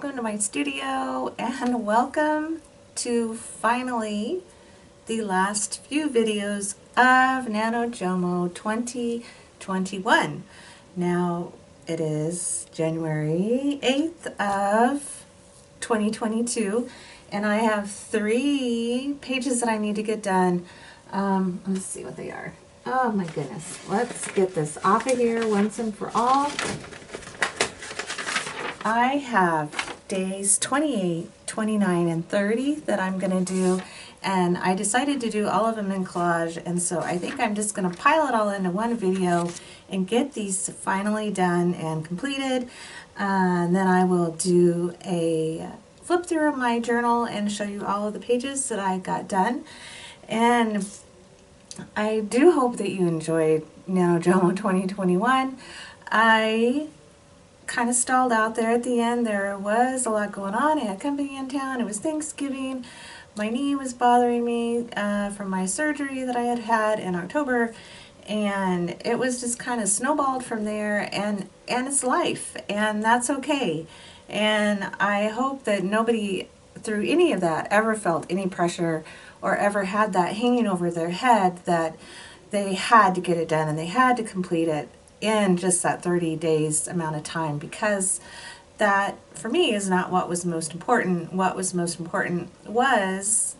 welcome to my studio, and welcome to finally the last few videos of NaNoJouMo 2021. Now it is January 8th of 2022, and I have 3 pages that I need to get done. Let's see what they are. Oh my goodness, let's get this off of here once and for all. I have days 28, 29, and 30 that I'm going to do, and I decided to do all of them in collage, and so I think I'm just going to pile it all into one video and get these finally done and completed. And then I will do a flip through of my journal and show you all of the pages that I got done. And I do hope that you enjoyed NaNoJouMo 2021. I kind of stalled out there at the end. There was a lot going on. I had company in town. It was Thanksgiving. My knee was bothering me from my surgery that I had had in October, and it was just kind of snowballed from there, and it's life, and that's okay. And I hope that nobody through any of that ever felt any pressure or ever had that hanging over their head that they had to get it done and they had to complete it in just that 30 days amount of time, because that for me is not what was most important. What was most important was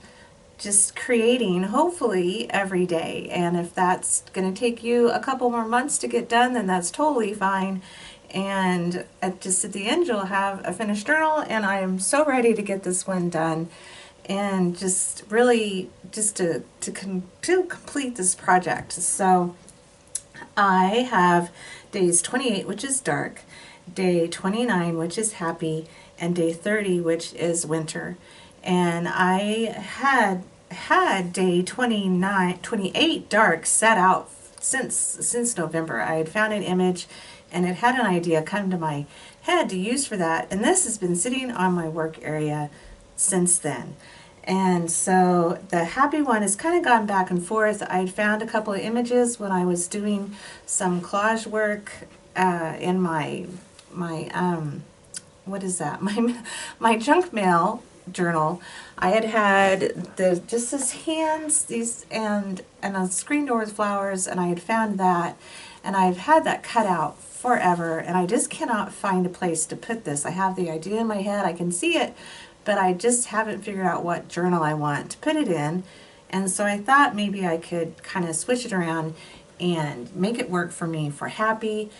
just creating, hopefully every day. And if that's going to take you a couple more months to get done, then that's totally fine. And just at the end you'll have a finished journal, and I am so ready to get this one done and just really just to complete this project. So I have days 28, which is dark, day 29, which is happy, and day 30, which is winter. And I had day 28 dark set out since November. I had found an image and it had an idea come to my head to use for that, and this has been sitting on my work area since then. And so the happy one has kind of gone back and forth. I had found a couple of images when I was doing some collage work in my what is that? My junk mail journal. I had just this hands, these and a screen door with flowers, and I had found that, and I've had that cut out forever, and I just cannot find a place to put this. I have the idea in my head, I can see it, but I just haven't figured out what journal I want to put it in. And so I thought maybe I could kind of switch it around and make it work for me for happy.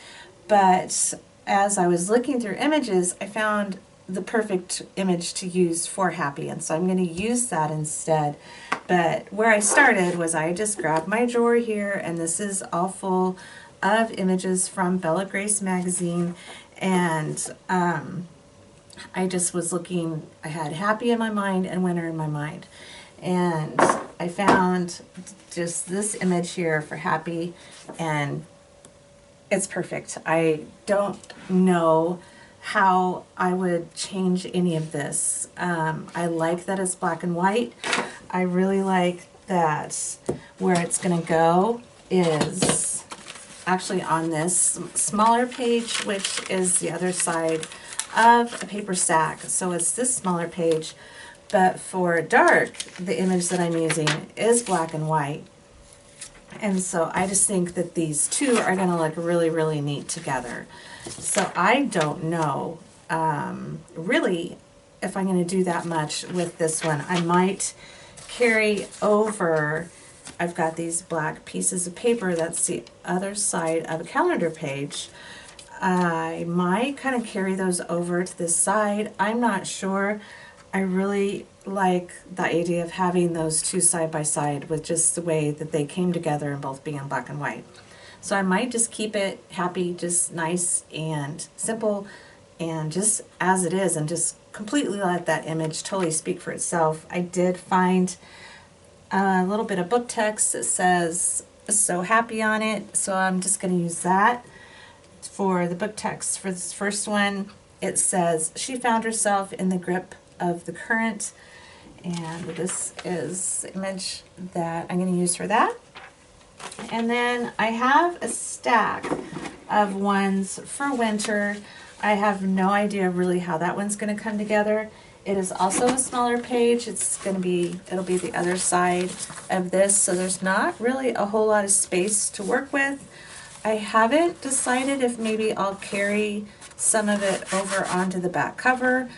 But as I was looking through images, I found the perfect image to use for happy, and so I'm going to use that instead. But where I started was I just grabbed my drawer here, and this is all full of images from Bella Grace magazine, and I just was looking. I had happy in my mind and winter in my mind, and I found just this image here for happy, and it's perfect. I don't know how I would change any of this. I like that it's black and white. I really like that where it's going to go is actually on this smaller page, which is the other side of a paper stack. So it's this smaller page, but for dark, the image that I'm using is black and white. And so I just think that these two are going to look really, really neat together. So I don't know really if I'm going to do that much with this one. I might carry over, I've got these black pieces of paper, that's the other side of a calendar page. I might kind of carry those over to this side. I'm not sure. I really like the idea of having those two side by side with just the way that they came together and both being black and white. So I might just keep it happy, just nice and simple and just as it is, and just completely let that image totally speak for itself. I did find a little bit of book text that says "so happy" on it, so I'm just going to use that for the book text. For this first one, it says, "She found herself in the grip of the current," and this is the image that I'm going to use for that. And then I have a stack of ones for winter. I have no idea really how that one's going to come together. It is also a smaller page. It'll be the other side of this, so there's not really a whole lot of space to work with. I haven't decided if maybe I'll carry some of it over onto the back cover.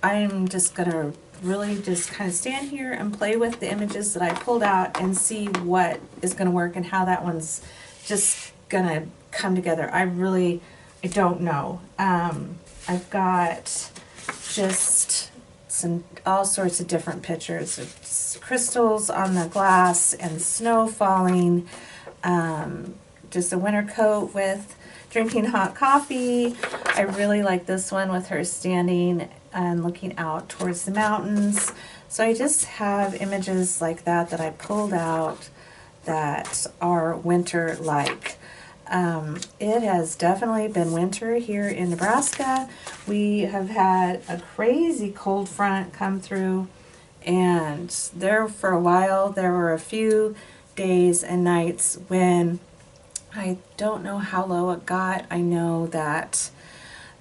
I'm just gonna really just kind of stand here and play with the images that I pulled out and see what is gonna work and how that one's just gonna come together. I don't know. I've got just all sorts of different pictures. It's crystals on the glass and snow falling. Just a winter coat with drinking hot coffee. I really like this one with her standing and looking out towards the mountains. So I just have images like that that I pulled out that are winter-like. It has definitely been winter here in Nebraska. We have had a crazy cold front come through, and there for a while there were a few days and nights when I don't know how low it got. I know that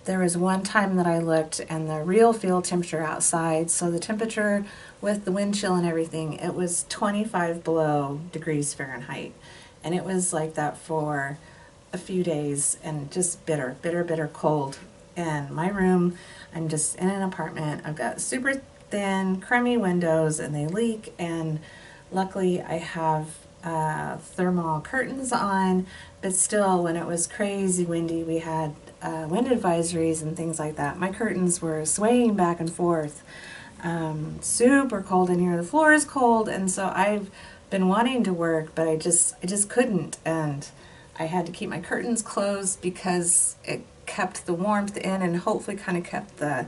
there was one time that I looked and the real field temperature outside, so the temperature with the wind chill and everything, it was 25 below degrees Fahrenheit. And it was like that for a few days and just bitter, bitter, bitter cold. And my room, I'm just in an apartment. I've got super thin, crummy windows and they leak, and luckily I have thermal curtains on, but still when it was crazy windy, we had wind advisories and things like that. My curtains were swaying back and forth. Super cold in here. The floor is cold, and so I've been wanting to work, but I just couldn't, and I had to keep my curtains closed because it kept the warmth in and hopefully kind of kept the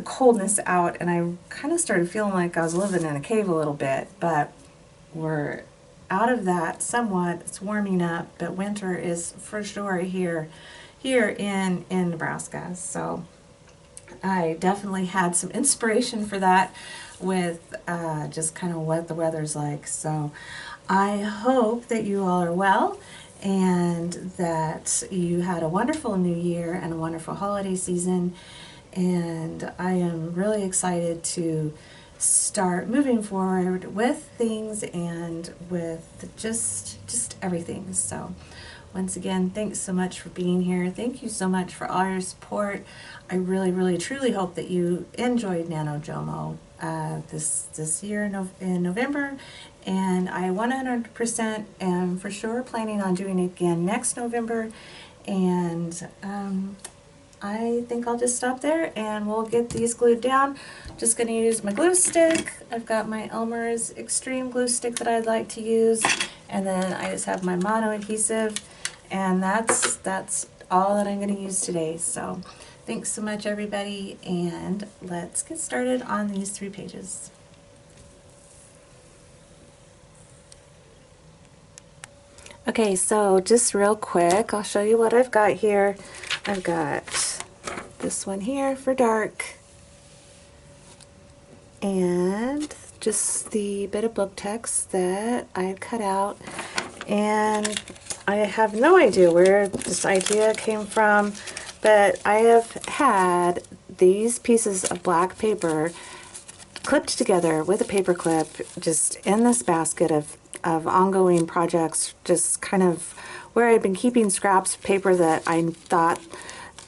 coldness out. And I kind of started feeling like I was living in a cave a little bit, but we're out of that somewhat. It's warming up, but winter is for sure here in Nebraska. So I definitely had some inspiration for that with just kind of what the weather's like. So I hope that you all are well and that you had a wonderful new year and a wonderful holiday season. And I am really excited to start moving forward with things and with just everything. So once again, thanks so much for being here. Thank you so much for all your support. I really, really, truly hope that you enjoyed NaNoJouMo this year in November, and I 100% am for sure planning on doing it again next November. And I think I'll just stop there and we'll get these glued down. Just going to use my glue stick. I've got my Elmer's Extreme glue stick that I'd like to use, and then I just have my mono adhesive, and that's all that I'm going to use today. So thanks so much, everybody, and let's get started on these 3 pages. Okay, so just real quick, I'll show you what I've got here. I've got this one here for dark, and just the bit of book text that I cut out. And I have no idea where this idea came from, but I have had these pieces of black paper clipped together with a paper clip just in this basket of ongoing projects, just kind of where I've been keeping scraps of paper that I thought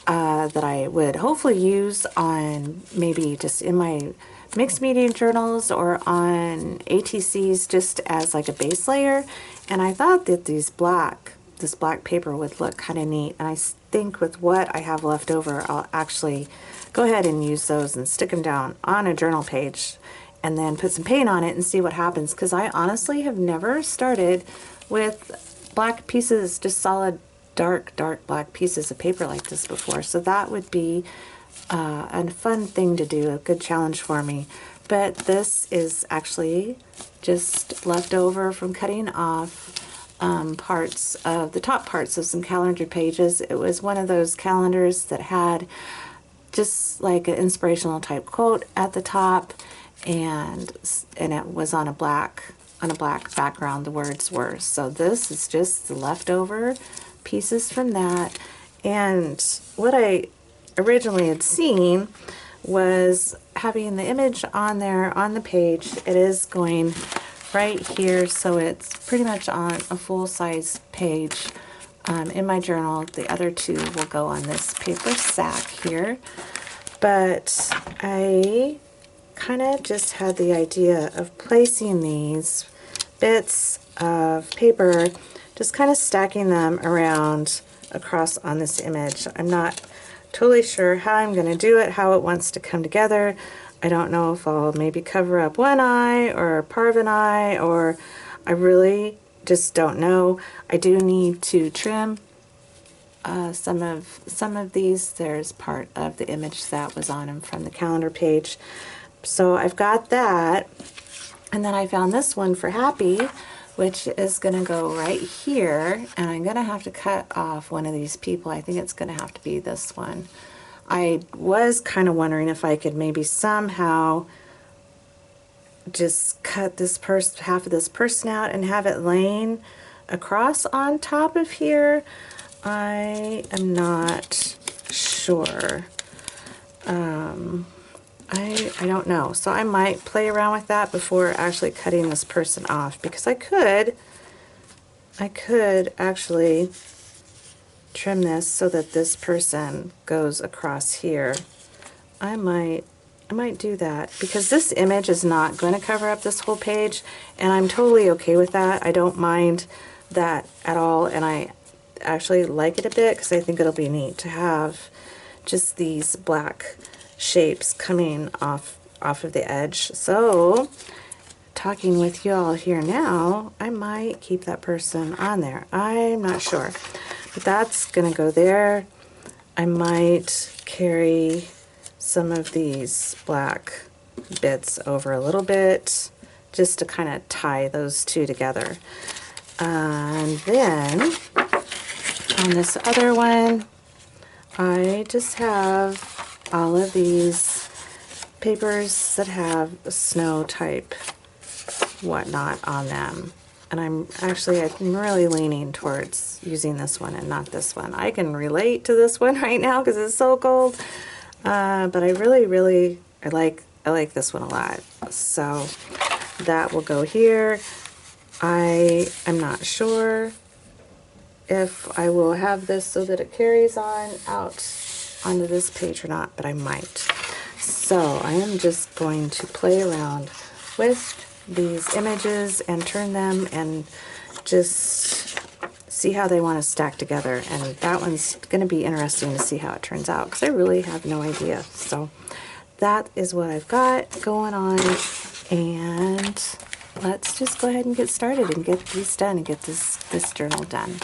that I would hopefully use on maybe just in my mixed media journals or on ATCs just as like a base layer. And I thought that this black paper would look kind of neat, and I think with what I have left over, I'll actually go ahead and use those and stick them down on a journal page and then put some paint on it and see what happens, because I honestly have never started with black pieces, just solid dark black pieces of paper like this before. So that would be a fun thing to do, a good challenge for me. But this is actually just left over from cutting off parts of the top parts of some calendar pages. It was one of those calendars that had just like an inspirational type quote at the top, and it was on a black background, the words were. So this is just the leftover pieces from that, And what I originally had seen was having the image on there on the page. It is going right here, so it's pretty much on a full-size page in my journal. The other two will go on this paper sack here. But I kind of just had the idea of placing these bits of paper, just kind of stacking them around across on this image. I'm not totally sure how I'm going to do it, how it wants to come together. I don't know if I'll maybe cover up one eye or part of an eye, or I really just don't know. I do need to trim some of these. There's part of the image that was on them from the calendar page. So I've got that, and then I found this one for Happy, which is going to go right here, and I'm going to have to cut off one of these people. I think it's going to have to be this one. I was kind of wondering if I could maybe somehow just cut this half of this person out and have it laying across on top of here. I am not sure. I don't know. So I might play around with that before actually cutting this person off, because I could actually trim this so that this person goes across here. I might do that, because this image is not going to cover up this whole page, and I'm totally okay with that. I don't mind that at all, and I actually like it a bit because I think it'll be neat to have just these black shapes coming off of the edge. So, talking with you all here now, I might keep that person on there. I'm not sure, but that's gonna go there. I might carry some of these black bits over a little bit just to kind of tie those two together. And then on this other one, I just have all of these papers that have snow type whatnot on them. And I'm really leaning towards using this one and not this one. I can relate to this one right now because it's so cold. But I really like this one a lot. So that will go here. I am not sure if I will have this so that it carries on out onto this page or not, but I might. So I am just going to play around with these images and turn them and just see how they want to stack together. And that one's going to be interesting to see how it turns out, because I really have no idea. So that is what I've got going on, and let's just go ahead and get started and get these done and get this journal done.